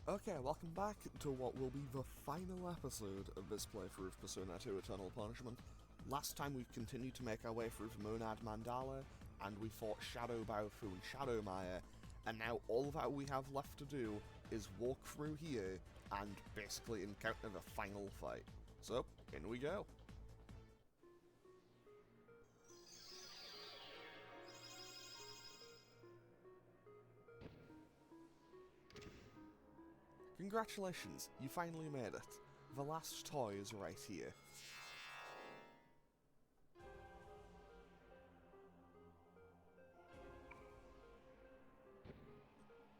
Okay, welcome back to what will be the final episode of this playthrough of Persona 2 Eternal Punishment. Last time we continued to make our way through the Monad Mandala, and we fought Shadow Baofu and Shadow Maya, and now all that we have left to do is walk through here and basically encounter the final fight. So, in we go. Congratulations, you finally made it. The last toy is right here.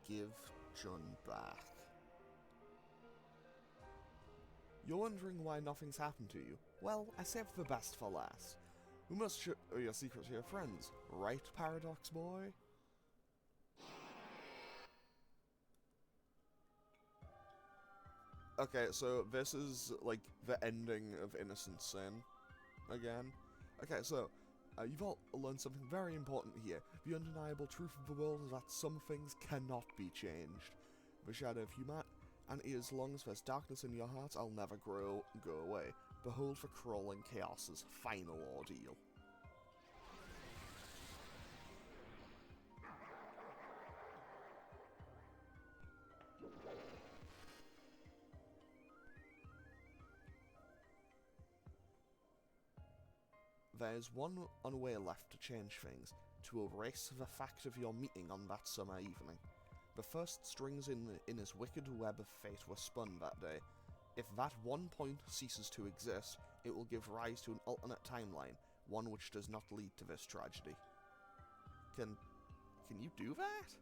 Give Jun back. You're wondering why nothing's happened to you? Well, I saved the best for last. We must show your secret to your friends, right, Paradox Boy? Okay, so this is, like, the ending of Innocent Sin, again. Okay, so, you've all learned something very important here. The undeniable truth of the world is that some things cannot be changed. The shadow of humanity, as long as there's darkness in your heart, I'll never go away. Behold the crawling chaos's final ordeal. There's one way left to change things, to erase the fact of your meeting on that summer evening. The first strings in his wicked web of fate were spun that day. If that one point ceases to exist, it will give rise to an alternate timeline, one which does not lead to this tragedy. Can you do that?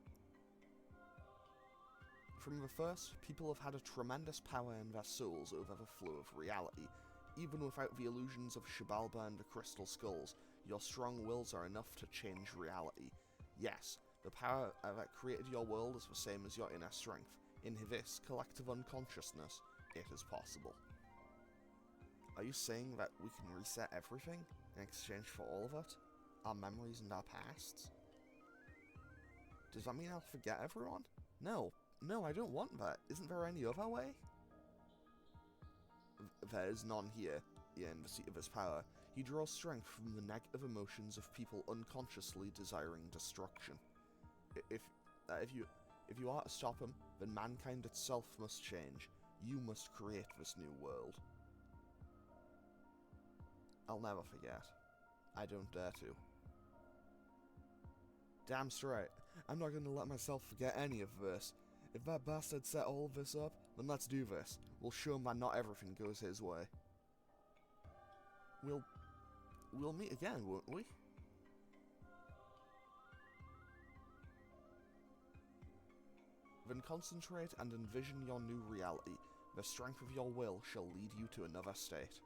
From the first, people have had a tremendous power in their souls over the flow of reality. Even without the illusions of Xibalba and the Crystal Skulls, your strong wills are enough to change reality. Yes, the power that created your world is the same as your inner strength. In this collective unconsciousness, it is possible. Are you saying that we can reset everything in exchange for all of it? Our memories and our pasts? Does that mean I'll forget everyone? No, I don't want that. Isn't there any other way? There is none here, in the seat of his power. He draws strength from the negative emotions of people unconsciously desiring destruction. If you are to stop him, then mankind itself must change. You must create this new world. I'll never forget. I don't dare to. Damn straight. I'm not going to let myself forget any of this. If that bastard set all of this up, then let's do this. We'll show him that not everything goes his way. We'll meet again, won't we? Then concentrate and envision your new reality. The strength of your will shall lead you to another state.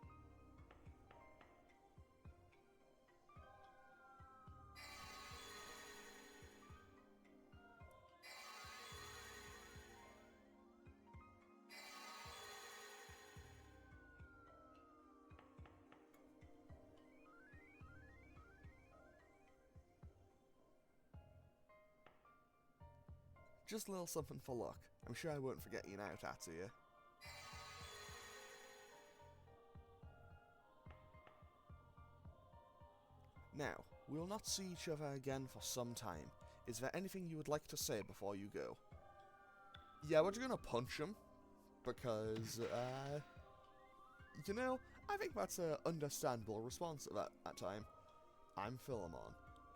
Just a little something for luck. I'm sure I won't forget you now, Tatsuya. Now, we will not see each other again for some time. Is there anything you would like to say before you go? Yeah, we're just gonna punch him. Because, I think that's an understandable response at that time. I'm Philemon,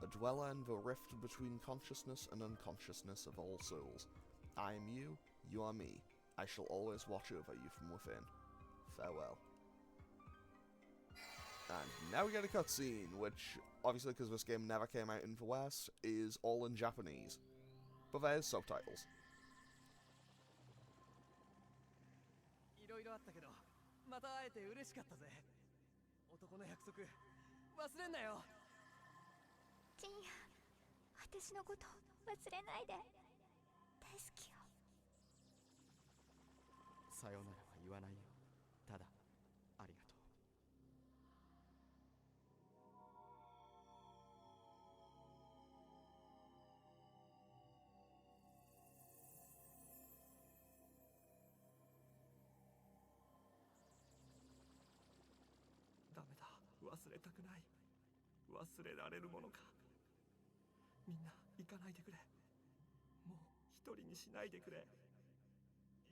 a dweller in the rift between consciousness and unconsciousness of all souls. I am you, you are me. I shall always watch over you from within. Farewell. And now we get a cutscene, which, obviously because this game never came out in the West, is all in Japanese. But there's subtitles. いろいろあったけど、また会えて嬉しかったぜ。男の約束、忘れんなよ。ジンヤ、私のこと忘れないで。大好きよ。さよならは言わないよ。ただ、ありがとう。忘れたくない。忘れられるものか。みんな行かないでくれ。もう一人にしないでくれ。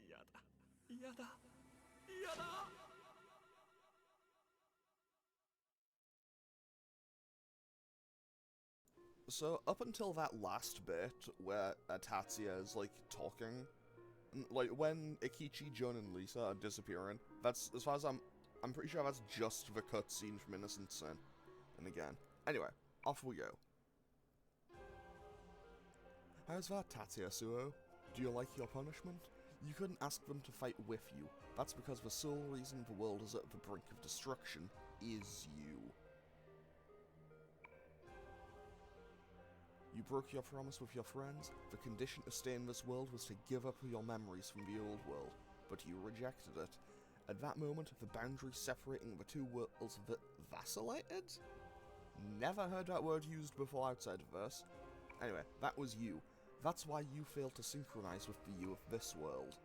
嫌だ、嫌だ、嫌だ。So, up until that last bit, where Tatsuya is, like, talking, like, when Ikichi, Jun, and Lisa are disappearing, that's, as far as I'm pretty sure that's just the cutscene from Innocent Sin. And again. Anyway, off we go. How's that, Tatsuya Suo? Do you like your punishment? You couldn't ask them to fight with you. That's because the sole reason the world is at the brink of destruction is you. You broke your promise with your friends. The condition to stay in this world was to give up your memories from the old world, but you rejected it. At that moment, the boundary separating the two worlds vacillated? Never heard that word used before outside of this. Anyway, that was you. That's why you failed to synchronize with the you of this world.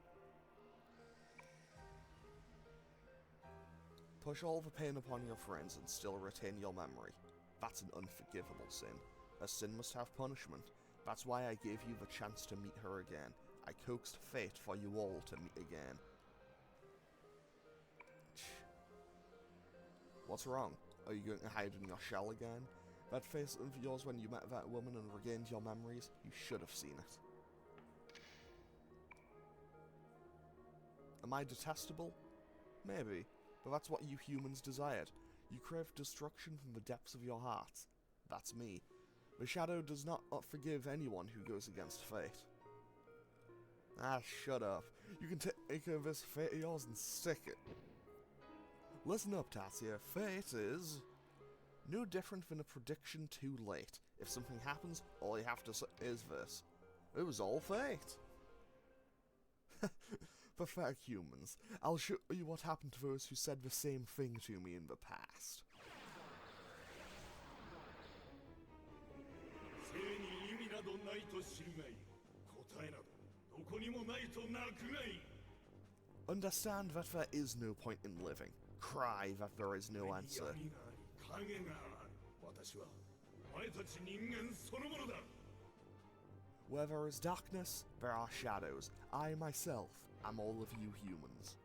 Push all the pain upon your friends and still retain your memory. That's an unforgivable sin. A sin must have punishment. That's why I gave you the chance to meet her again. I coaxed fate for you all to meet again. What's wrong? Are you going to hide in your shell again? That face of yours when you met that woman and regained your memories, you should have seen it. Am I detestable? Maybe, but that's what you humans desired. You craved destruction from the depths of your hearts. That's me. The Shadow does not forgive anyone who goes against fate. Ah, shut up. You can take this fate of yours and stick it. Listen up, Tatsuya. Fate is no different than a prediction too late. If something happens, all you have to say is this. It was all fate. Pathetic humans. I'll show you what happened to those who said the same thing to me in the past. Understand that there is no point in living. Cry that there is no answer. Where there is darkness, there are shadows. I myself am all of you humans.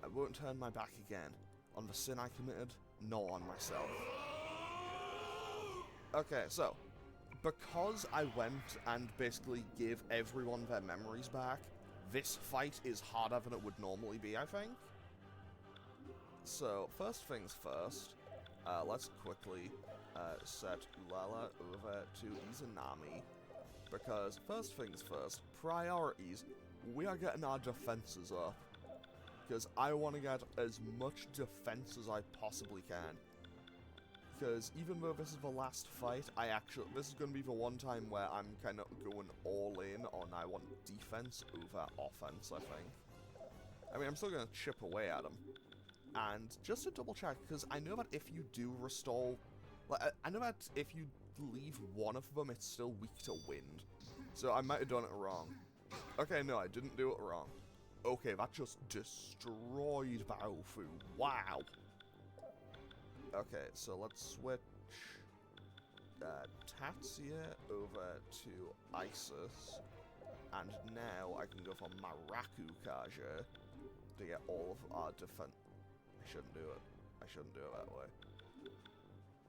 I won't turn my back again, on the sin I committed, nor on myself. Okay, so, because I went and basically gave everyone their memories back, this fight is harder than it would normally be, I think. So, first things first, let's quickly set Ulala over to Izanami, because first things first, priorities, we are getting our defenses up, because I want to get as much defense as I possibly can. Because even though this is the last fight, this is going to be the one time where I'm kind of going all in on I want defense over offense, I think. I mean, I'm still going to chip away at him. And just to double check, because I know that if you do restore, like, I know that if you leave one of them, it's still weak to wind. So I might have done it wrong. Okay, no, I didn't do it wrong. Okay, that just destroyed Baofu. Wow. Okay, so let's switch Tatsuya over to Isis, and now I can go for Maraku Kaja to get all of our defense. I shouldn't do it. I shouldn't do it that way.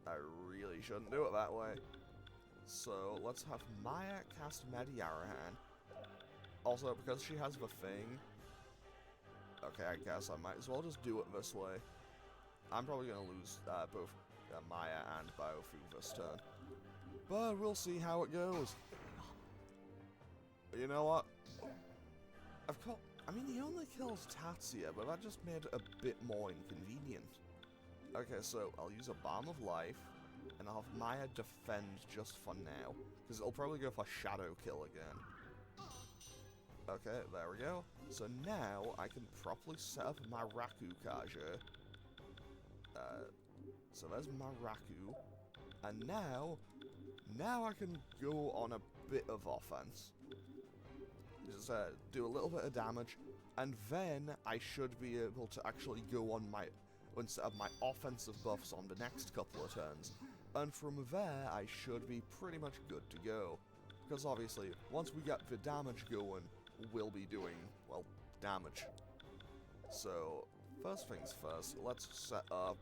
I really shouldn't do it that way. So let's have Maya cast Mediarahan. Also, because she has the thing, okay, I guess I might as well just do it this way. I'm probably going to lose both Maya and Biofu this turn. But we'll see how it goes. You know what? I mean, he only kills Tatsuya, but that just made it a bit more inconvenient. Okay, so I'll use a Balm of Life, and I'll have Maya defend just for now, because it'll probably go for Shadow Kill again. Okay, there we go. So now I can properly set up my Raku Kaja. So there's Maraku, and now I can go on a bit of offense. Just do a little bit of damage, and then I should be able to actually go on my, instead of my offensive buffs on the next couple of turns. And from there, I should be pretty much good to go. Because obviously, once we get the damage going, we'll be doing, well, damage. So, first things first, let's set up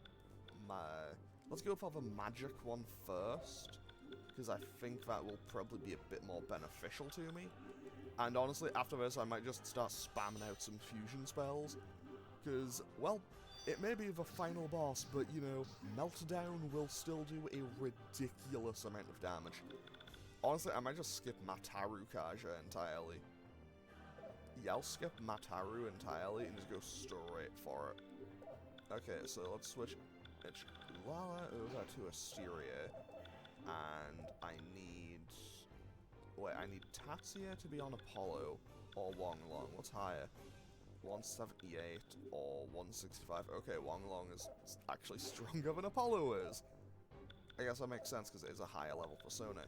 let's go for the magic one first, because I think that will probably be a bit more beneficial to me. And honestly, after this, I might just start spamming out some fusion spells, because, well, it may be the final boss, but, you know, Meltdown will still do a ridiculous amount of damage. Honestly, I might just skip Mataru Kaja entirely. Yeah, I'll skip Mataru entirely and just go straight for it. Okay, so let's switch Lala over to Asteria, and I need Tatsuya to be on Apollo, or Wong Long. What's higher? 178 or 165? Okay, Wong Long is actually stronger than Apollo is. I guess that makes sense because it is a higher level persona.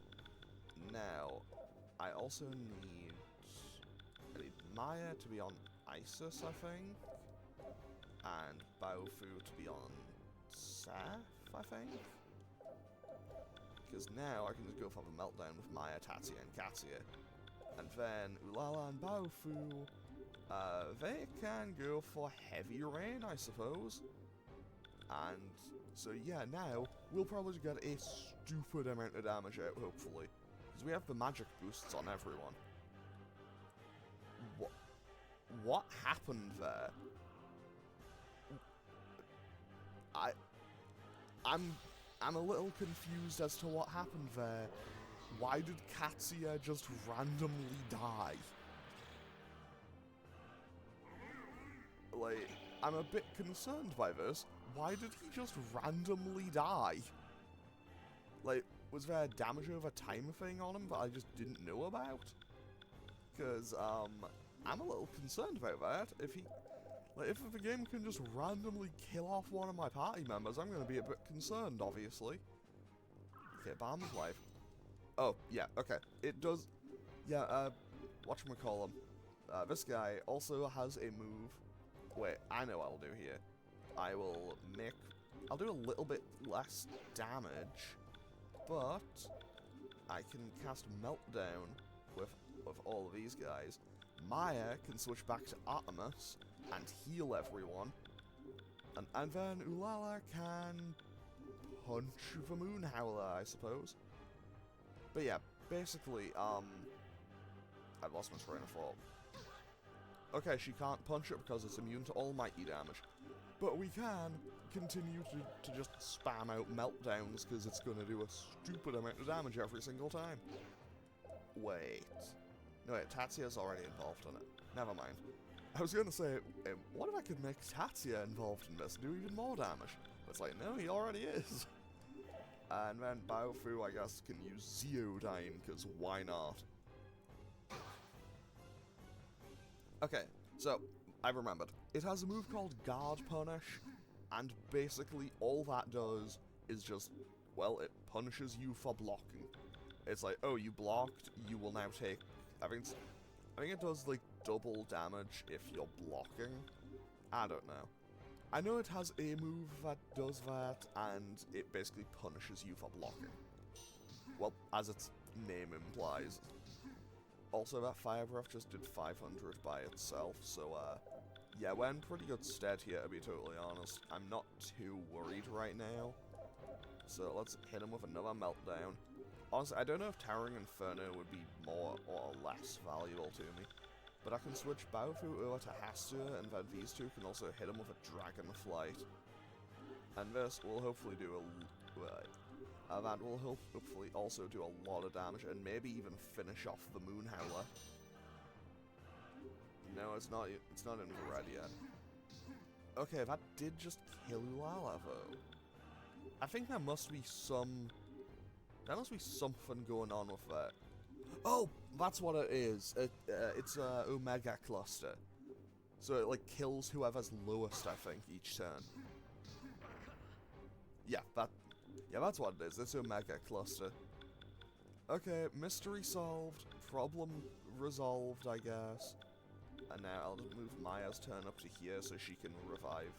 Now, I also need Maya to be on Isis, I think, and Baofu to be on Seth, I think. Because now I can just go for the Meltdown with Maya, Tatsuya, and Katsuya. And then Ulala and Baofu, they can go for Heavy Rain, I suppose. And so yeah, now we'll probably get a stupid amount of damage out, hopefully. Because we have the magic boosts on everyone. What happened there? I'm a little confused as to what happened there. Why did Katsuya just randomly die? Like, I'm a bit concerned by this. Why did he just randomly die? Like, was there a damage over time thing on him that I just didn't know about? Because, I'm a little concerned about that. If the game can just randomly kill off one of my party members, I'm going to be a bit concerned, obviously. Okay, Balm's life. Oh, yeah, okay. It does... Yeah, whatchamacallem. This guy also has a move... Wait, I know what I'll do here. I'll do a little bit less damage, but I can cast Meltdown with all of these guys. Maya can switch back to Artemis and heal everyone. And then Ulala can punch the Moon Howler, I suppose. But yeah, basically, I've lost my train of thought. Okay, she can't punch it because it's immune to almighty damage. But we can continue to just spam out Meltdowns because it's going to do a stupid amount of damage every single time. Wait. No, wait, Tatsuya's already involved in it. Never mind. I was going to say, what if I could make Tatsuya involved in this, do even more damage? But it's like, no, he already is. And then Baofu, I guess, can use Zeodyne, because why not? Okay, so, I've remembered. It has a move called Guard Punish, and basically all that does is just, well, it punishes you for blocking. It's like, oh, you blocked, you will now take... I think it does, like, double damage if you're blocking. I don't know. I know it has a move that does that, and it basically punishes you for blocking. Well, as its name implies. Also, that Fire Breath just did 500 by itself, so, yeah, we're in pretty good stead here, to be totally honest. I'm not too worried right now. So, let's hit him with another Meltdown. Honestly, I don't know if Towering Inferno would be more or less valuable to me. But I can switch Baofu over to Hastur, and then these two can also hit him with a Dragon Flight. And this will hopefully do that will hopefully also do a lot of damage, and maybe even finish off the Moon Howler. No, it's not infrared yet. Okay, that did just kill Ulala, though. I think there must be something going on with that. Oh, that's what it is. It's a Omega Cluster. So it, like, kills whoever's lowest, I think, each turn. Yeah, that's what it is. It's Omega Cluster. Okay, mystery solved, problem resolved, I guess. And now I'll just move Maya's turn up to here so she can revive.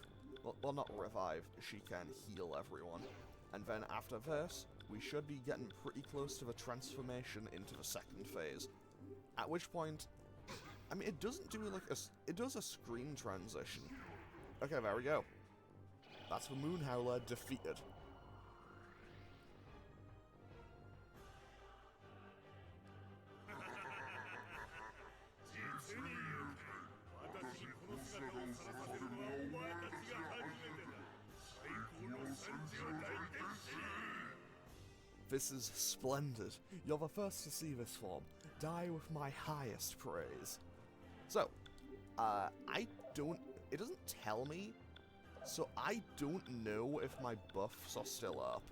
Well, not revive, she can heal everyone. And then after this, we should be getting pretty close to the transformation into the second phase. At which point, I mean, it doesn't do like it does a screen transition. Okay, there we go. That's the Moon Howler defeated. This is splendid. You're the first to see this form. Die with my highest praise. So, it doesn't tell me, so I don't know if my buffs are still up.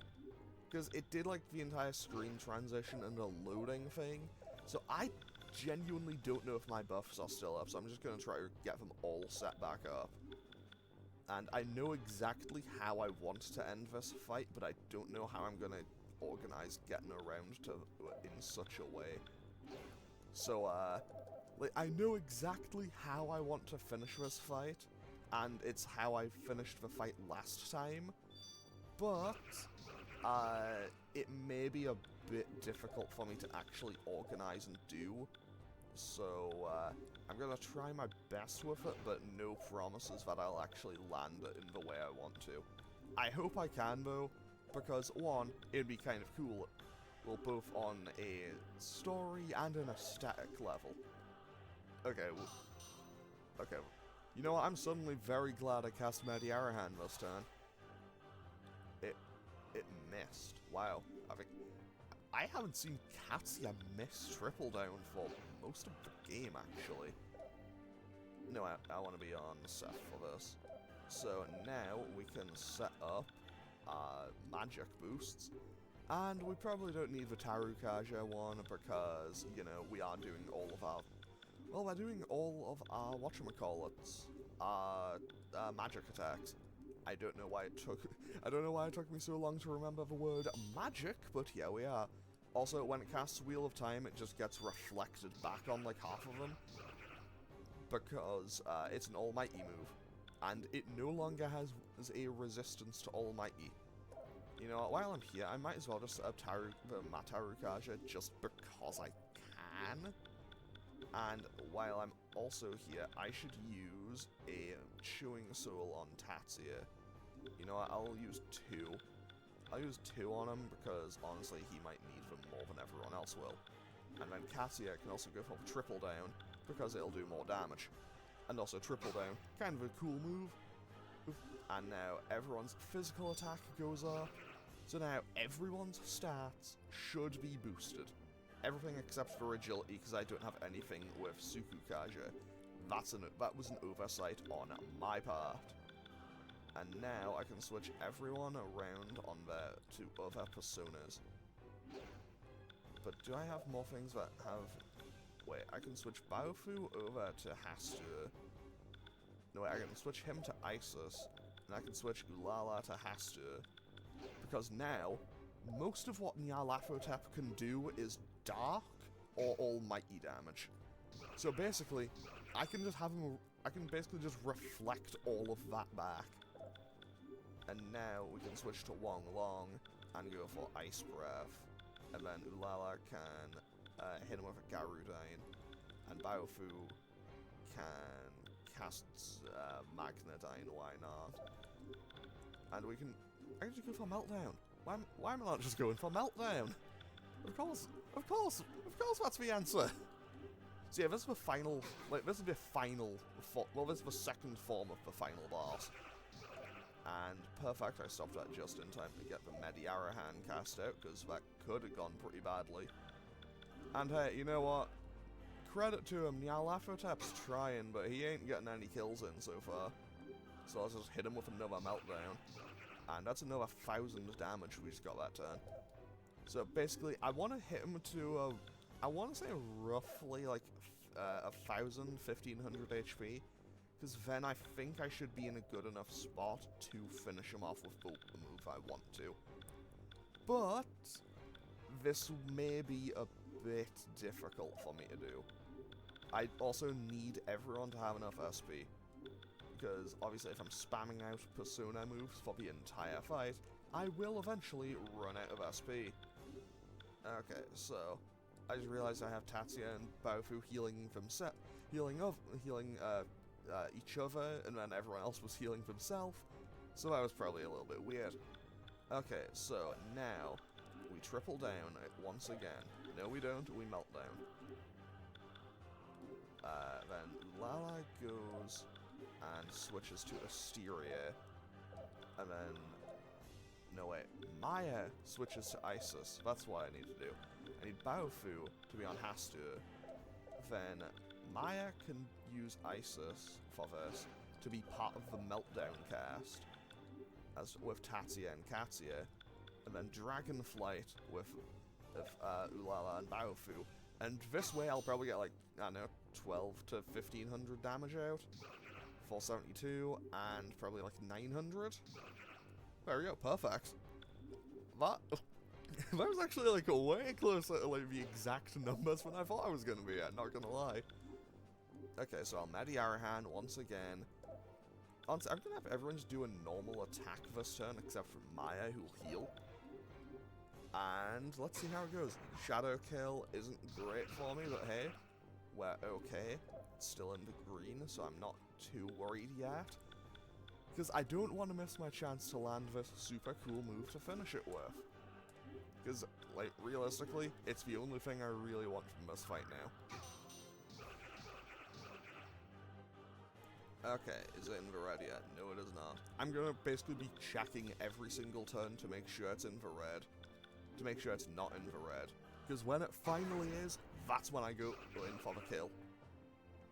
Because it did like the entire screen transition and the loading thing, so I genuinely don't know if my buffs are still up, so I'm just going to try to get them all set back up. And I know exactly how I want to end this fight, but I don't know how I'm going to organize getting around to in such a way. So, like, I know exactly how I want to finish this fight, and it's how I finished the fight last time, but, it may be a bit difficult for me to actually organize and do, so, I'm gonna try my best with it, but no promises that I'll actually land it in the way I want to. I hope I can, though, because, one, it'd be kind of cool, well, both on a story and an aesthetic level. Okay, okay. You know what, I'm suddenly very glad I cast Mediarahan this turn. It missed. Wow. I haven't seen Katsuya miss triple down for most of the game, actually. No, I want to be on Seth for this. So now we can set up magic boosts. And we probably don't need the Tarukaja one because, you know, we are doing all of our... Well, we're doing all of our, whatchamacallits, magic attacks. I don't know why it took me so long to remember the word magic, but here we are. Also, when it casts Wheel of Time, it just gets reflected back on, like, half of them. Because, it's an Almighty move. And it no longer has a resistance to Almighty. You know what, while I'm here, I might as well just set up the Matarukaja just because I can. And while I'm also here, I should use a Chewing Soul on Tatsuya. You know what, I'll use two. I'll use two on him because, honestly, he might need them more than everyone else will. And then Katsuya can also go for Triple Down because it'll do more damage. And also Triple Down, kind of a cool move. And now everyone's physical attack goes up. So now everyone's stats should be boosted. Everything except for agility, because I don't have anything with Tsukukaja. That was an oversight on my part. And now I can switch everyone around on there to other personas. But do I have more things that have... Wait, I can switch Baofu over to Hastur. No, wait, I can switch him to Isis. And I can switch Ulala to Hastur. Because now, most of what Nyarlathotep can do is dark or almighty damage. So basically, I can basically just reflect all of that back. And now we can switch to Wong Long and go for Ice Breath. And then Ulala can hit him with a Garudine. And Baofu can cast Magnadine, why not? And we can... I can just go for Meltdown. Why am I not just going for Meltdown? Of course that's the answer. So yeah, this is the final, like, this is the final, well, this is the second form of the final boss. And perfect, I stopped that just in time to get the Mediarahan cast out, because that could have gone pretty badly. And hey, you know what? Credit to him, Nyarlathotep's trying, but he ain't getting any kills in so far. So let's just hit him with another Meltdown. And that's another 1,000 damage we just got that turn. So basically, I want to hit him to, I want to say roughly like 1,000, 1,500 HP. Because then I think I should be in a good enough spot to finish him off with both the move I want to. But this may be a bit difficult for me to do. I also need everyone to have enough SP, because obviously if I'm spamming out persona moves for the entire fight, I will eventually run out of SP. Okay, so I just realized I have Tatsuya and Baofu healing each other, and then everyone else was healing themselves, so that was probably a little bit weird. Okay, so now we triple down once again. No, we don't. We melt down. Then Lala goes and switches to Asteria, and then no wait, Maya switches to Isis. That's what I need to do. I need Baofu to be on Hastur. Then Maya can use Isis for this to be part of the Meltdown cast, as with Tatsuya and Katsuya, and then Dragonflight with Ulala and Baofu. And this way I'll probably get like, I don't know, 12 to 1500 damage out. 472, and probably like 900. There we go, perfect. That was actually like way closer to like the exact numbers than I thought I was gonna be at, not gonna lie. Okay, so I'll Mediarahan once again. I'm gonna have everyone just do a normal attack this turn, except for Maya, who'll heal. And let's see how it goes. Shadow Kill isn't great for me, but hey, we're okay. It's still in the green, so I'm not too worried yet. Because I don't want to miss my chance to land this super cool move to finish it with. Because, like, realistically, it's the only thing I really want from this fight now. Okay, is it in the red yet? No, it is not. I'm gonna basically be checking every single turn to make sure it's in the red. To make sure it's not in the red. Because when it finally is, that's when I go in for the kill.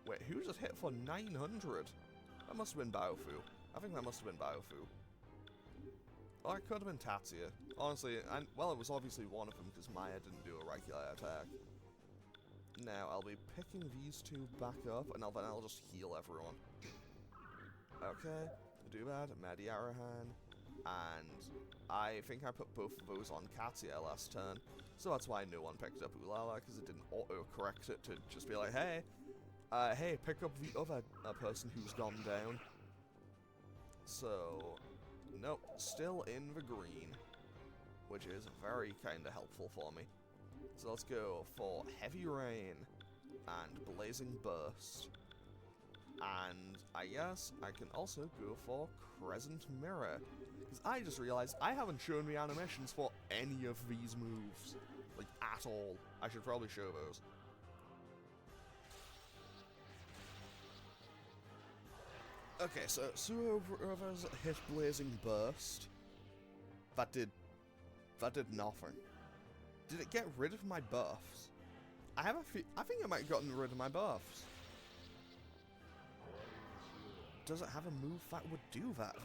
Wait, who just hit for 900? That must have been Baofu. I think that must have been Baofu. Or it could have been Tatsuya. Honestly, and well, it was obviously one of them because Maya didn't do a regular attack. Now, I'll be picking these two back up, and then I'll just heal everyone. Okay, do that, Mediarahan, and I think I put both of those on Katsuya last turn, so that's why no one picked up Ulala, because it didn't auto-correct it to just be like, hey, hey, pick up the other person who's gone down. So, nope, still in the green, which is very kind of helpful for me. So let's go for Heavy Rain and Blazing Burst. And I guess I can also go for Crescent Mirror, because I just realized I haven't shown the animations for any of these moves, like at all. I should probably show those. Okay, so Suho Brothers hit Blazing Burst. That did nothing. Did it get rid of my buffs? I think it might have gotten rid of my buffs. Does it have a move that would do that,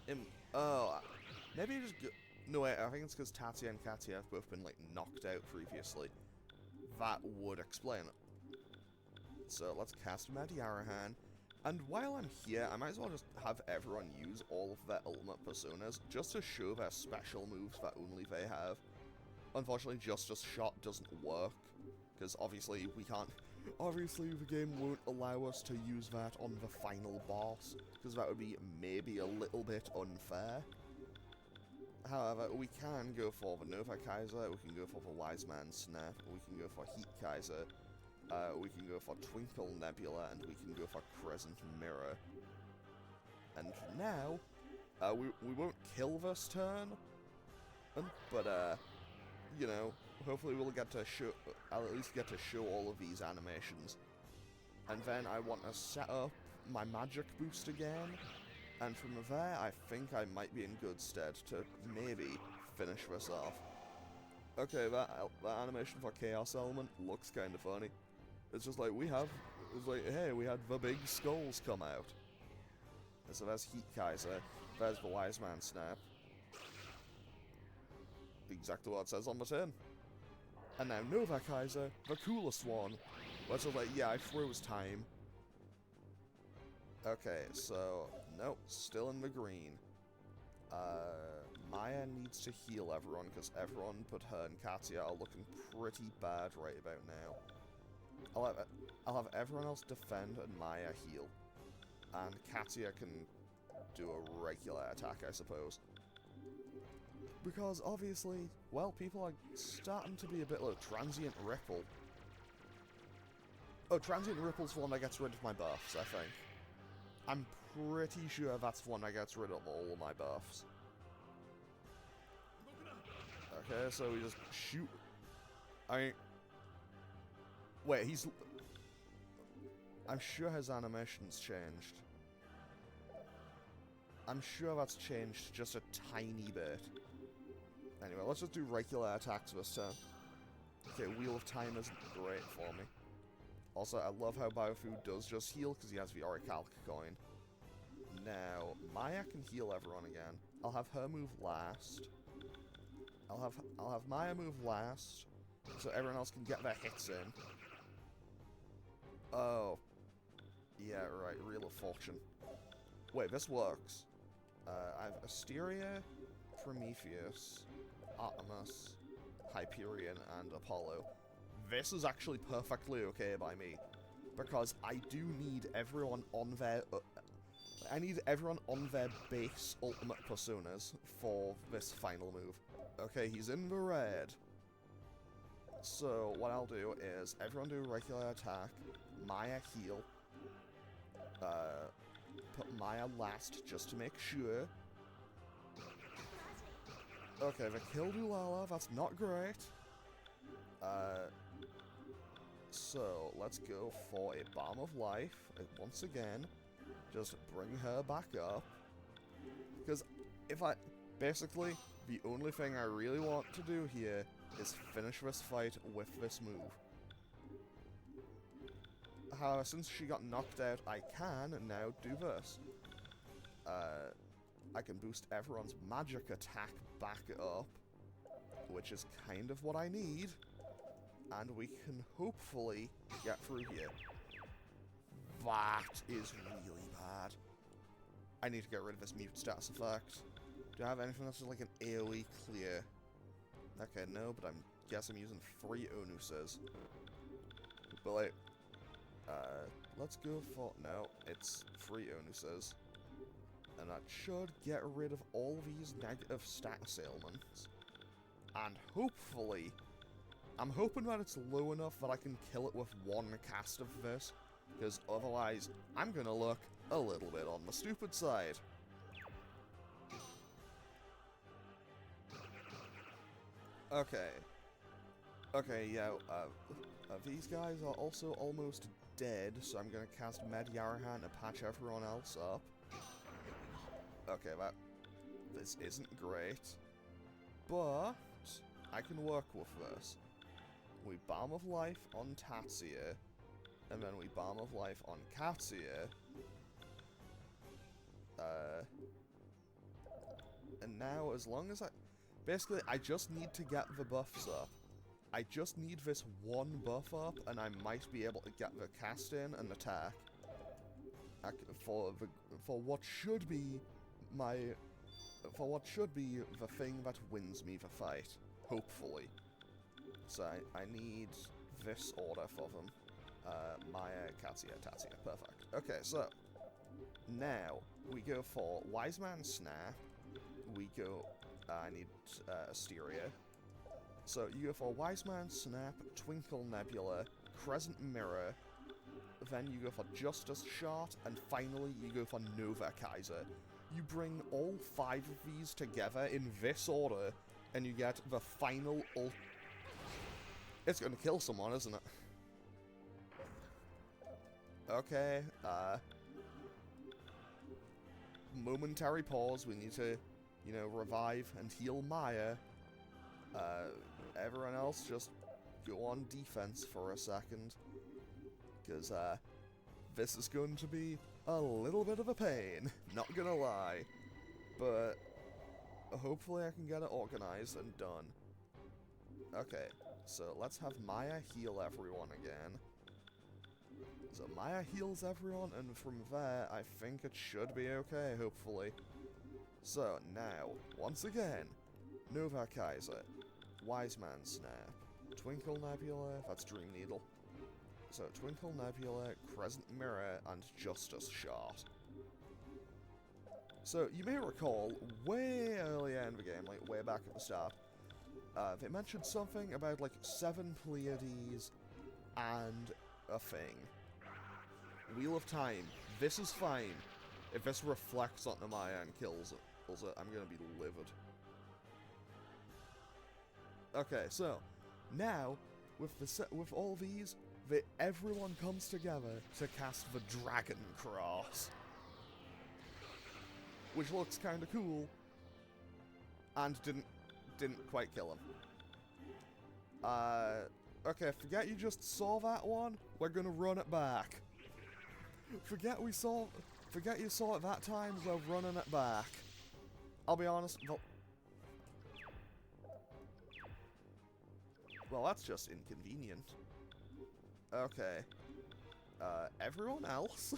though? Oh, maybe you just go... No, wait, I think it's because Tatsuya and Katsuya have both been, like, knocked out previously. That would explain it. So, let's cast Mediarahan. And while I'm here, I might as well just have everyone use all of their ultimate personas, just to show their special moves that only they have. Unfortunately, Justice Shot doesn't work, because obviously we can't... Obviously the game won't allow us to use that on the final boss, because that would be maybe a little bit unfair. However, we can go for the Nova Kaiser, we can go for the Wise Man Snap, we can go for Heat Kaiser, we can go for Twinkle Nebula, and we can go for Crescent Mirror. And now, we won't kill this turn, but, you know, hopefully we'll get to show, I'll at least get to show all of these animations. And then I want to set up my magic boost again, and from there I think I might be in good stead to maybe finish this off. Okay, that animation for Chaos Element looks kind of funny. It's just like, it's like, hey, we had the big skulls come out. And so there's Heat Kaiser, there's the Wise Man Snap. Exactly what it says on the tin. And now Nova Kaiser, the coolest one. Where it's just like, yeah, I froze time. Okay, so, nope, still in the green. Maya needs to heal everyone, because everyone but her and Katya are looking pretty bad right about now. I'll have everyone else defend and Maya heal. And Katya can do a regular attack, I suppose. Because, obviously, well, people are starting to be a bit like Transient Ripple. Oh, Transient Ripple's the one that gets rid of my buffs, I think. I'm pretty sure that's the one that gets rid of all of my buffs. Okay, so we just shoot. Wait, he's... I'm sure his animation's changed. I'm sure that's changed just a tiny bit. Anyway, let's just do regular attacks this turn. Okay, Wheel of Time isn't great for me. Also, I love how Biofood does just heal because he has the Orichalc coin. Now, Maya can heal everyone again. I'll have her move last. I'll have Maya move last, so everyone else can get their hits in. Oh. Yeah, right, Reel of Fortune. Wait, this works. I have Asteria, Prometheus, Artemis, Hyperion, and Apollo. This is actually perfectly okay by me, because I do need everyone on their... I need everyone on their base ultimate personas for this final move. Okay, he's in the red. So, what I'll do is, everyone do a regular attack, Maya heal, put Maya last just to make sure. Okay, the kill Dulala, that's not great. So, let's go for a Balm of Life, once again. Just bring her back up. Because if I... Basically, the only thing I really want to do here is finish this fight with this move. However, since she got knocked out, I can now do this. I can boost everyone's magic attack back up, which is kind of what I need. And we can hopefully get through here. That is really bad. I need to get rid of this mute status effect. Do I have anything that's like an AoE clear? Okay, no, but I guess I'm using 3 Onuses. But like, let's go for... No, it's 3 Onuses. And that should get rid of all these negative status ailments. And hopefully... I'm hoping that it's low enough that I can kill it with one cast of this, because otherwise, I'm gonna look a little bit on the stupid side. Okay. Okay, yeah, these guys are also almost dead, so I'm gonna cast Med Yarahan to patch everyone else up. Okay, this isn't great, but I can work with this. We Balm of Life on Tatsia, and then we Balm of Life on Katsia. And now, as long as basically, I just need to get the buffs up. I just need this one buff up, and I might be able to get the cast in and attack. For what should be the thing that wins me the fight, hopefully. So I need this order for them. Maya, Katsia, Tatsia. Perfect. Okay, so now we go for Wise Man Snap. We go... I need Asteria. So you go for Wise Man Snap, Twinkle Nebula, Crescent Mirror, then you go for Justice Shot, and finally you go for Nova Kaiser. You bring all 5 of these together in this order, and you get the final It's gonna kill someone, isn't it? Okay, momentary pause, we need to, you know, revive and heal Maya. Everyone else just go on defense for a second. Because, this is going to be a little bit of a pain, not gonna lie. But, hopefully I can get it organized and done. Okay, so let's have Maya heal everyone again. So Maya heals everyone, and from there, I think it should be okay, hopefully. So, now, once again, Nova Kaiser, Wise Man Snap, Twinkle Nebula, that's Dream Needle. So, Twinkle Nebula, Crescent Mirror, and Justice Shot. So, you may recall, way earlier in the game, like way back at the start, they mentioned something about, like, 7 Pleiades and a thing. Wheel of Time. This is fine. If this reflects onto Maya and kills it, I'm gonna be livid. Okay, so, now, with all these, everyone comes together to cast the Dragon Cross. Which looks kinda cool. And didn't quite kill him. Okay, forget you just saw that one. We're gonna run it back. Forget you saw it that time. We're running it back. I'll be honest. Well, that's just inconvenient. Okay. Everyone else?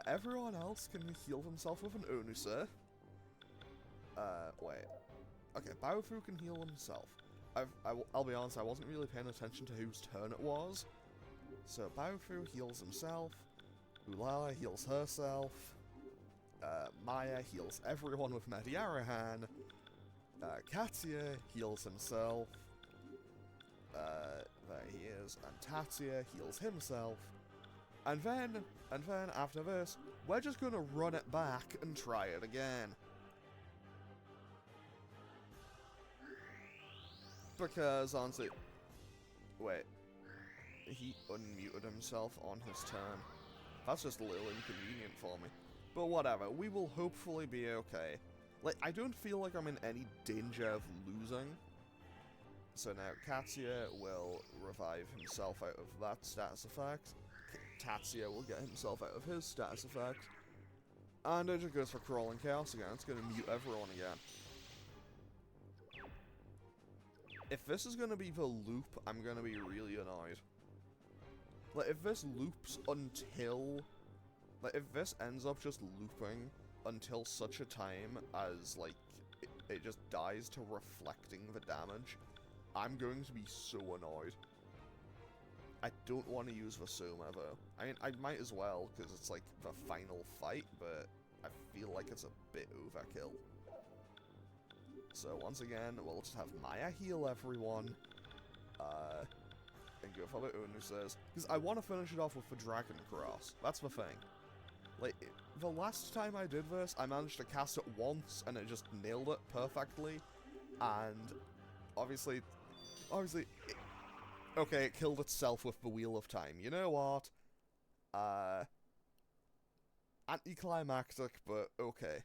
Everyone else can heal himself with an Onusa. Wait. Okay, Baofu can heal himself. I'll be honest, I wasn't really paying attention to whose turn it was. So, Baofu heals himself. Ulala heals herself. Maya heals everyone with Mediarahan. Katsuya heals himself. There he is. And Tatsuya heals himself. And then, after this, we're just gonna run it back and try it again. Because, honestly... Wait. He unmuted himself on his turn. That's just a little inconvenient for me. But whatever, we will hopefully be okay. Like, I don't feel like I'm in any danger of losing. So now, Katsuya will revive himself out of that status effect. Tatsuya will get himself out of his status effect. And it just goes for Crawling Chaos again. It's going to mute everyone again. If this is going to be the loop, I'm going to be really annoyed. Like, if this loops until... Like, if this ends up just looping until such a time as, like, it just dies to reflecting the damage, I'm going to be so annoyed. I don't want to use the Soma, though. I mean, I might as well, because it's, like, the final fight, but I feel like it's a bit overkill. So, once again, we'll just have Maya heal everyone. And go for what Onu says. Because I want to finish it off with the Dragon Cross. That's the thing. Like, the last time I did this, I managed to cast it once, and it just nailed it perfectly. And, obviously... Okay, it killed itself with the Wheel of Time. You know what? Anticlimactic, but okay.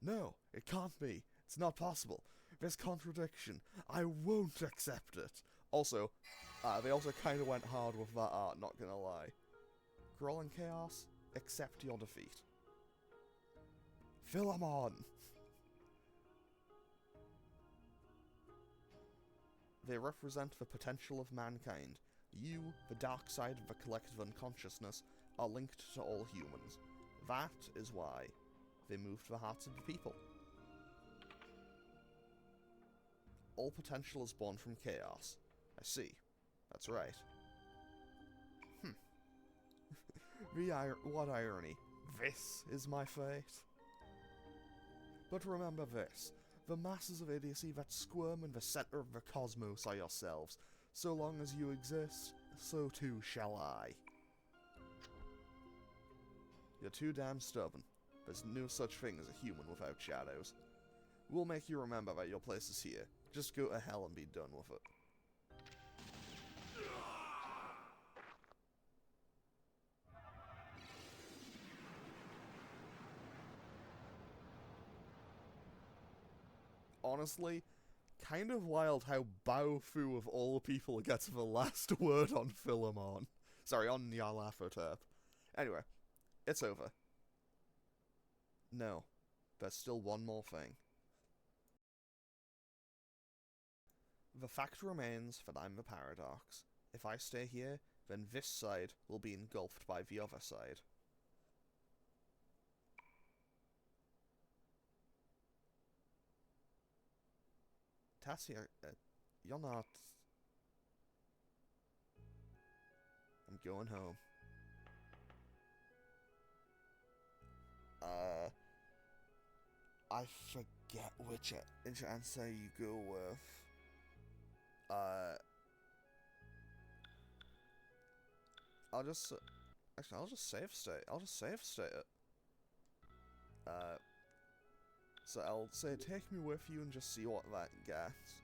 No, it can't be. It's not possible. There's contradiction. I won't accept it. Also, they also kind of went hard with that art, not gonna lie. Crawling Chaos, accept your defeat. Philemon! They represent the potential of mankind. You, the dark side of the collective unconsciousness, are linked to all humans. That is why they moved the hearts of the people. All potential is born from chaos. I see. That's right. What irony. This is my fate. But remember this. The masses of idiocy that squirm in the center of the cosmos are yourselves. So long as you exist, so too shall I. You're too damn stubborn. There's no such thing as a human without shadows. We'll make you remember that your place is here. Just go to hell and be done with it. Honestly, kind of wild how Baofu of all people gets the last word on Philemon. Sorry, on Nyarlathotep. Anyway, it's over. No, there's still one more thing. The fact remains that I'm the paradox. If I stay here, then this side will be engulfed by the other side. Tassia, you're not... I'm going home. I forget which answer you go with. I'll just... Actually, I'll just save state. I'll just save state it. So I'll say, take me with you and just see what that gets.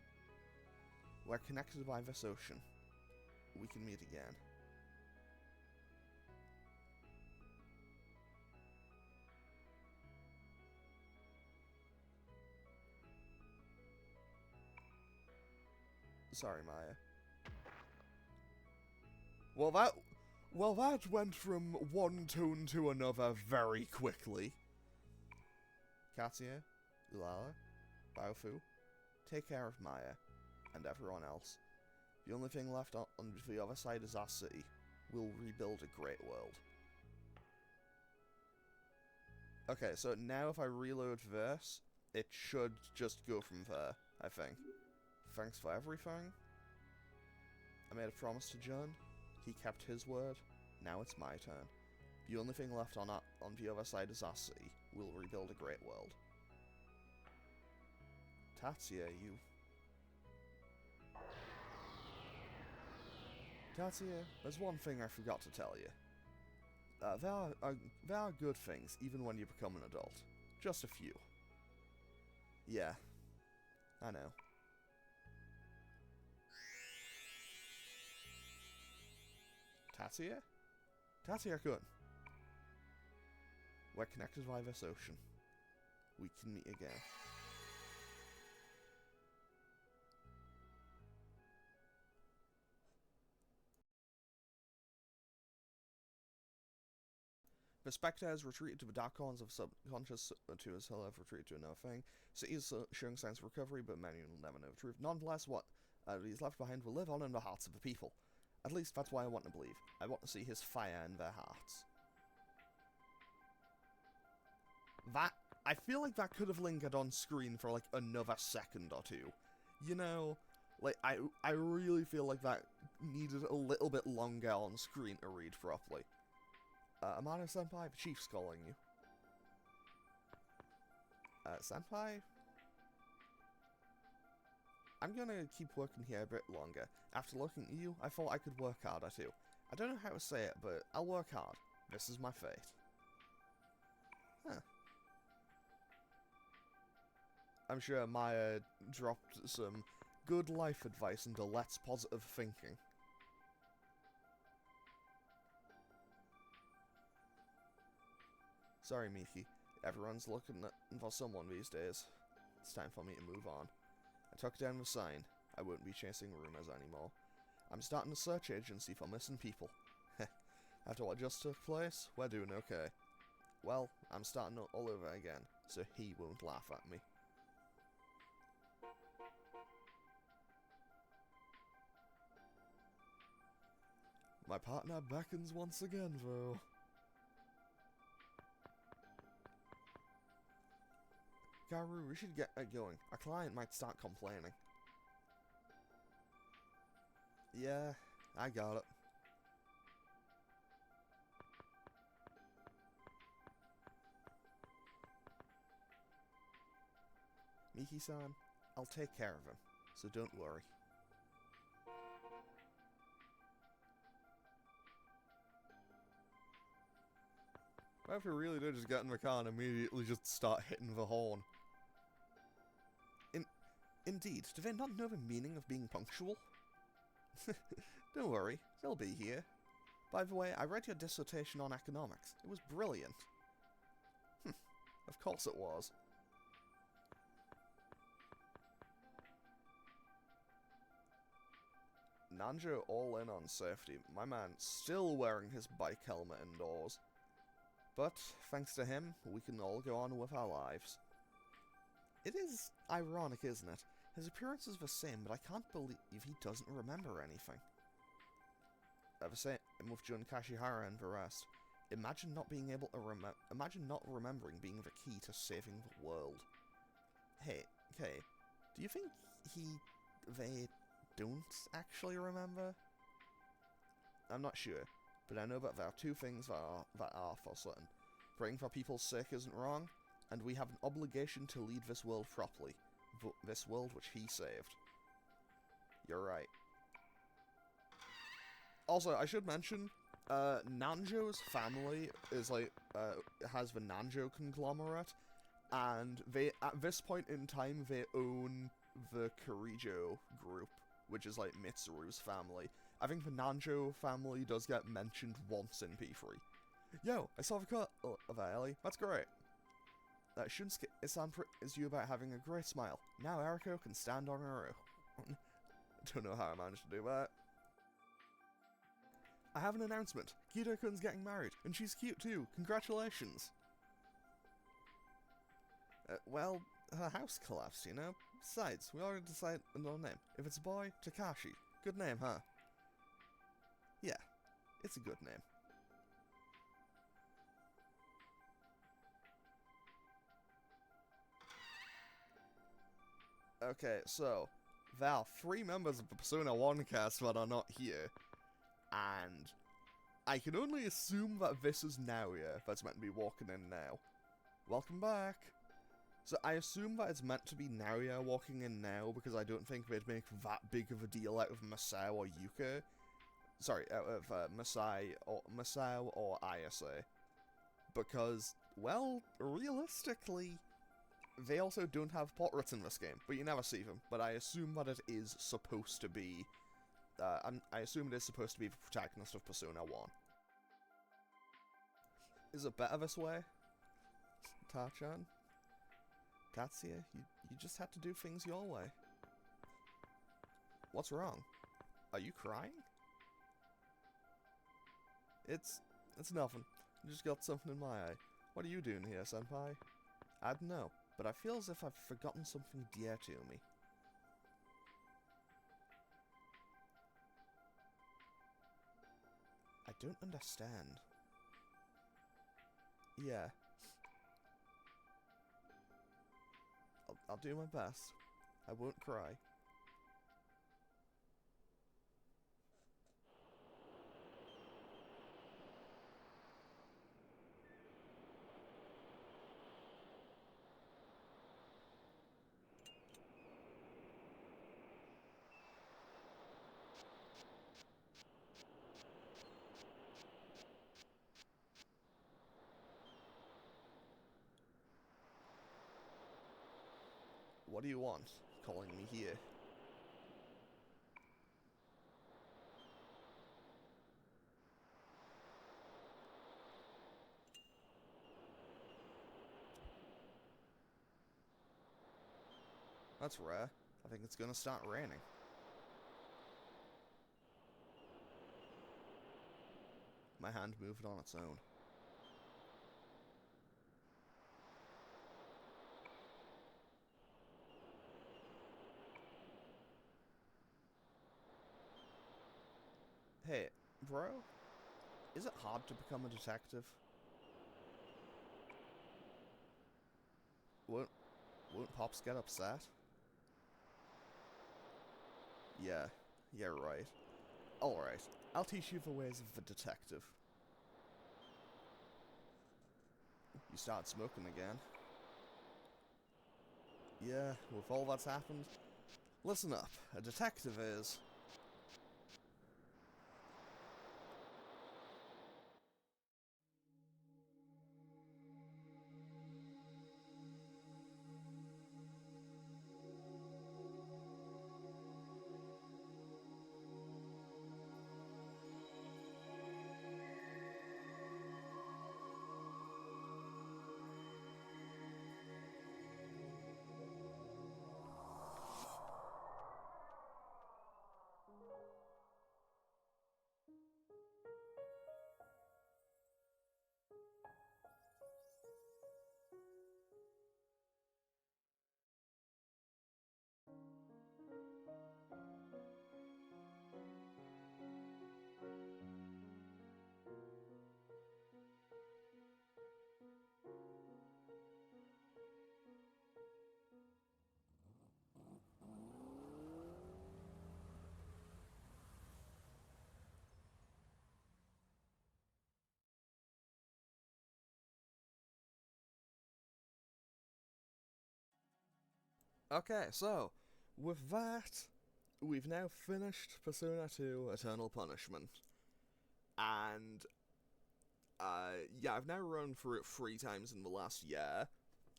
We're connected by this ocean. We can meet again. Sorry, Maya. Well, that went from one tone to another very quickly. Katia, Ulala, Baofu, take care of Maya, and everyone else. The only thing left on the other side is our city. We'll rebuild a great world. Okay, so now if I reload this, it should just go from there, I think. Thanks for everything. I made a promise to John. He kept his word. Now it's my turn. The only thing left on the other side is our city. We'll rebuild a great world. Tatsuya, you... Tatsuya, there's one thing I forgot to tell you. There are good things, even when you become an adult. Just a few. Yeah, I know. Tatsuya? Tatsuya-kun. We're connected by this ocean. We can meet again. The Spectre has retreated to the dark corners of subconscious to his hell have retreated to another thing. So he's showing signs of recovery, but many will never know the truth. Nonetheless, what he's left behind will live on in the hearts of the people. At least that's why I want to believe. I want to see his fire in their hearts. I feel like that could have lingered on screen for like another second or two. You know, like I really feel like that needed a little bit longer on screen to read properly. Amano-senpai, the chief's calling you. Senpai? I'm gonna keep working here a bit longer. After looking at you, I thought I could work harder too. I don't know how to say it, but I'll work hard. This is my fate. Huh. I'm sure Maya dropped some good life advice into Let's positive thinking. Sorry, Miki. Everyone's looking for someone these days. It's time for me to move on. I took down the sign. I won't be chasing rumors anymore. I'm starting a search agency for missing people. After what just took place, we're doing okay. Well, I'm starting all over again, so he won't laugh at me. My partner beckons once again, though. Garu, we should get going. Our client might start complaining. Yeah, I got it. Miki-san, I'll take care of him, so don't worry. What if we really did just get in the car and immediately just start hitting the horn? Indeed, do they not know the meaning of being punctual? Don't worry, they'll be here. By the way, I read your dissertation on economics. It was brilliant. Of course it was. Nanjo all in on safety. My man still wearing his bike helmet indoors. But, thanks to him, we can all go on with our lives. It is ironic, isn't it? His appearance is the same, but I can't believe he doesn't remember anything. the same with Jun Kashihara and the rest. Imagine not being able to imagine not remembering being the key to saving the world. Hey, okay, do you think they don't actually remember? I'm not sure, but I know that there are two things that are for certain. Praying for people's sake isn't wrong, and we have an obligation to lead this world properly. This world which he saved. You're right. Also, I should mention, Nanjo's family is like, has the Nanjo conglomerate, and they, at this point in time, they own the Kirijo group, which is like Mitsuru's family. I think the Nanjo family does get mentioned once in P3. Yo, I saw the cut of that, Ellie. That's great. That Shunsuke is you about having a great smile. Now Eriko can stand on her own. Don't know how I managed to do that. I have an announcement. Kido-kun's getting married, and she's cute too. Congratulations. Well, her house collapsed, you know? Besides, we already decided another name. If it's a boy, Takashi. Good name, huh? Yeah, it's a good name. Okay, so, there are 3 members of the Persona 1 cast that are not here. And I can only assume that this is Naoya that's meant to be walking in now. Welcome back! So I assume that it's meant to be Naoya walking in now, because I don't think they'd make that big of a deal out of Masao or Yuka. Sorry, out of Masao or Ayase. Because, well, realistically, they also don't have portraits in this game, but you never see them. But I assume that it is supposed to be... I assume it is supposed to be the protagonist of Persona 1. Is it better this way? Tachan? Tatsuya, you just had to do things your way. What's wrong? Are you crying? It's nothing. I just got something in my eye. What are you doing here, senpai? I don't know, but I feel as if I've forgotten something dear to me. I don't understand. Yeah. I'll do my best. I won't cry. What do you want, calling me here? That's rare. I think it's gonna start raining. My hand moved on its own. Hey, bro? Is it hard to become a detective? Won't Pops get upset? Yeah, right. Alright, I'll teach you the ways of the detective. You started smoking again. Yeah, with all that's happened, listen up, a detective is... Okay, so, with that, we've now finished Persona 2 Eternal Punishment. And, yeah, I've now run through it 3 times in the last year.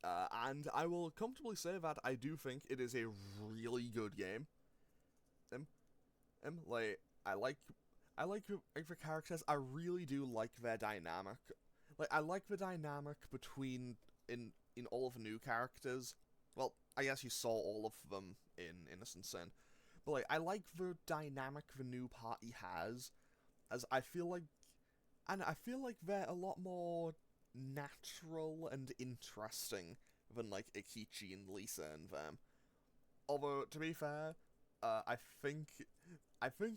And I will comfortably say that I do think it is a really good game. Like, I like the characters. I really do like their dynamic. Like, I like the dynamic between in all of the new characters. Well, I guess you saw all of them in Innocent Sin, but like, I like the dynamic the new party has, as I feel like they're a lot more natural and interesting than like Ikichi and Lisa and them. Although, to be fair, I think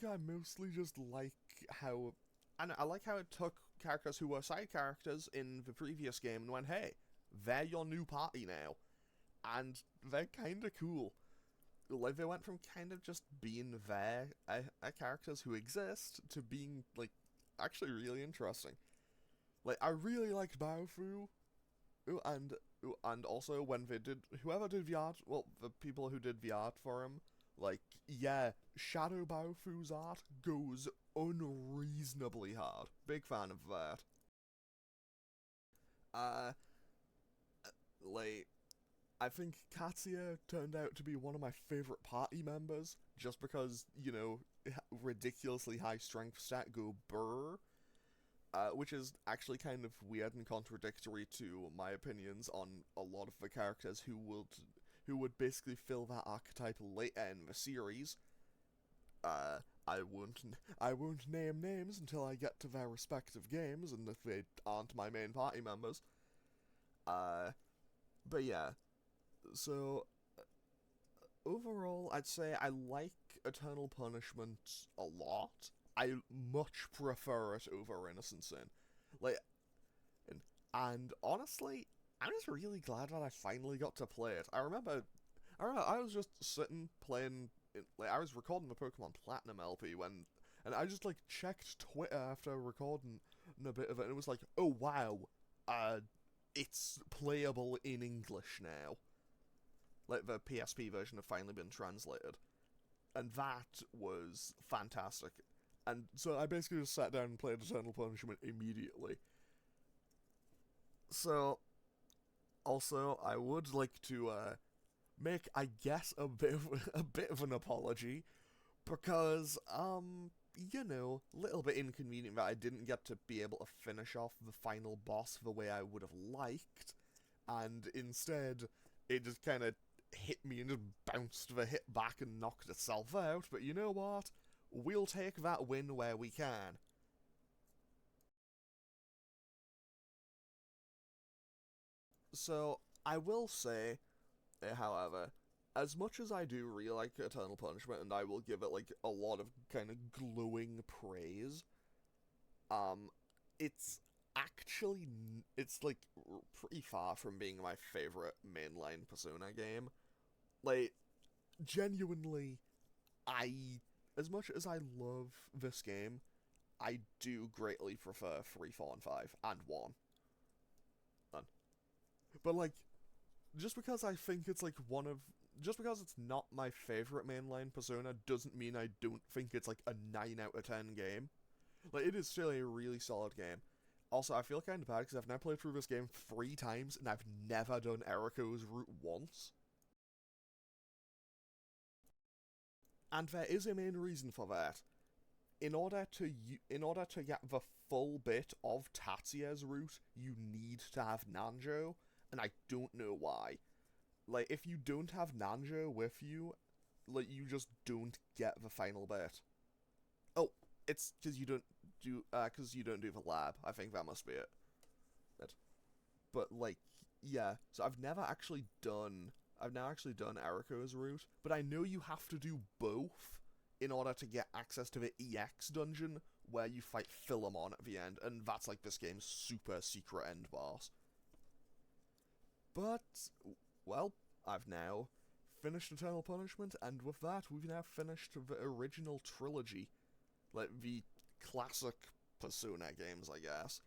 I mostly just like how, and I like how it took characters who were side characters in the previous game and went, hey, they're your new party now, and they're kind of cool. Like, they went from kind of just being there, characters who exist, to being, like, actually really interesting. Like, I really liked Baofu, and also when they did, whoever did the art, well, the people who did the art for him, like, yeah, Shadow Baofu's art goes unreasonably hard. Big fan of that. Uh, like, I think Katsuya turned out to be one of my favourite party members, just because, you know, ridiculously high strength stat go brr. Which is actually kind of weird and contradictory to my opinions on a lot of the characters who would basically fill that archetype later in the series. I won't name names until I get to their respective games, and if they aren't my main party members. But yeah, so overall, I'd say I like Eternal Punishment a lot. I much prefer it over Innocent Sin. Like, and honestly, I'm just really glad that I finally got to play it. I remember I was just sitting playing, like, I was recording the Pokemon Platinum LP and I just, like, checked Twitter after recording a bit of it, and it was like, oh wow, it's playable in English now. Like, the PSP version had finally been translated. And that was fantastic. And so I basically just sat down and played Eternal Punishment immediately. So, also, I would like to make, I guess, a bit of an apology, because you know, little bit inconvenient that I didn't get to be able to finish off the final boss the way I would have liked, and instead it just kind of hit me and just bounced the hit back and knocked itself out. But you know what? We'll take that win where we can. So, I will say, however, as much as I do really like Eternal Punishment, and I will give it, like, a lot of kind of glowing praise, it's actually, it's, like, pretty far from being my favorite mainline Persona game. Like, genuinely, as much as I love this game, I do greatly prefer 3, 4, and 5, and 1. But, like, just because I think it's, like, just because it's not my favorite mainline Persona doesn't mean I don't think it's, like, a 9 out of 10 game. Like, it is still a really solid game. Also, I feel kind of bad because I've now played through this game 3 times, and I've never done Eriko's route once. And there is a main reason for that. In order to get the full bit of Tatsuya's route, you need to have Nanjo, and I don't know why. Like, if you don't have Nanjo with you, like, you just don't get the final bit. Oh, it's because you don't do the lab. I think that must be it. But like, yeah. So I've now actually done Eriko's route, but I know you have to do both in order to get access to the EX dungeon where you fight Philemon at the end, and that's like this game's super secret end boss. But, well, I've now finished Eternal Punishment, and with that, we've now finished the original trilogy. Like, the classic Persona games, I guess.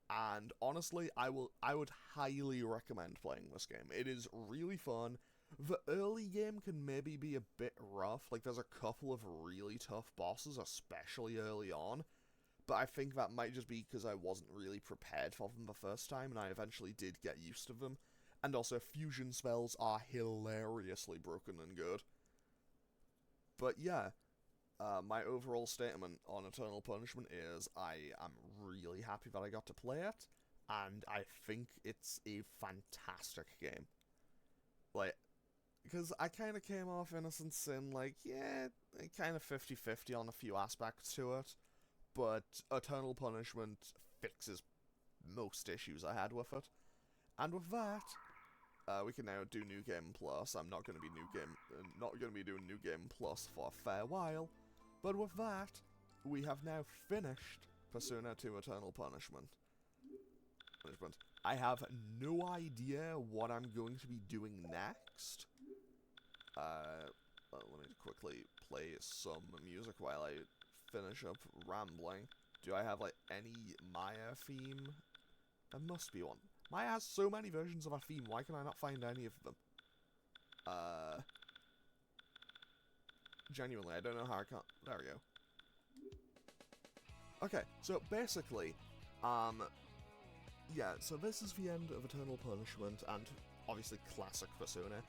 And honestly, I would highly recommend playing this game. It is really fun. The early game can maybe be a bit rough, like there's a couple of really tough bosses, especially early on, but I think that might just be because I wasn't really prepared for them the first time, and I eventually did get used to them. And also, fusion spells are hilariously broken and good. But yeah, my overall statement on Eternal Punishment is I am really happy that I got to play it, and I think it's a fantastic game. Like, because I kind of came off Innocent Sin like, yeah, kind of 50-50 on a few aspects to it, but Eternal Punishment fixes most issues I had with it. And with that, we can now do New Game Plus. I'm not going to be doing New Game Plus for a fair while, but with that, we have now finished Persona 2 Eternal Punishment. I have no idea what I'm going to be doing next. Let me quickly play some music while I finish up rambling. Do I have, like, any Maya theme? There must be one. Maya has so many versions of a theme, why can I not find any of them? Genuinely, I don't know how I can't... There we go. Okay, so basically, yeah, so this is the end of Eternal Punishment, and obviously classic Persona.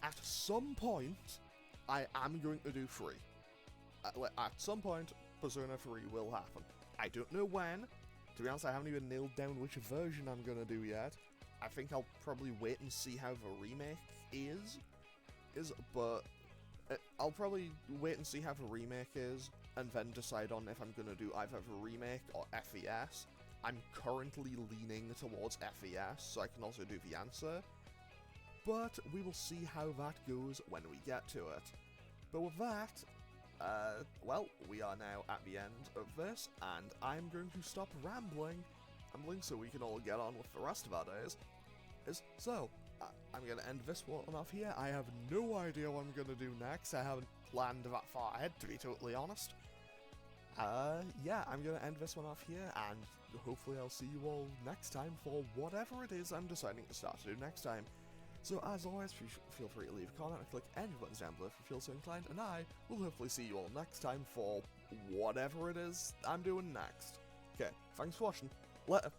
At some point, I am going to do 3. At some point, Persona 3 will happen. I don't know when. To be honest, I haven't even nailed down which version I'm gonna do yet. I think I'll probably wait and see how the remake but I'll probably wait and see how the remake is, and then decide on if I'm gonna do either the remake or FES. I'm currently leaning towards FES, so I can also do the answer. But we will see how that goes when we get to it. But with that, well, we are now at the end of this, and I'm going to stop rambling so we can all get on with the rest of our days. So, I'm going to end this one off here. I have no idea what I'm going to do next. I haven't planned that far ahead, to be totally honest. Yeah, I'm going to end this one off here, and hopefully I'll see you all next time for whatever it is I'm deciding to start to do next time. So as always, feel free to leave a comment and click any buttons down below if you feel so inclined, and I will hopefully see you all next time for whatever it is I'm doing next. Okay, thanks for watching. Later.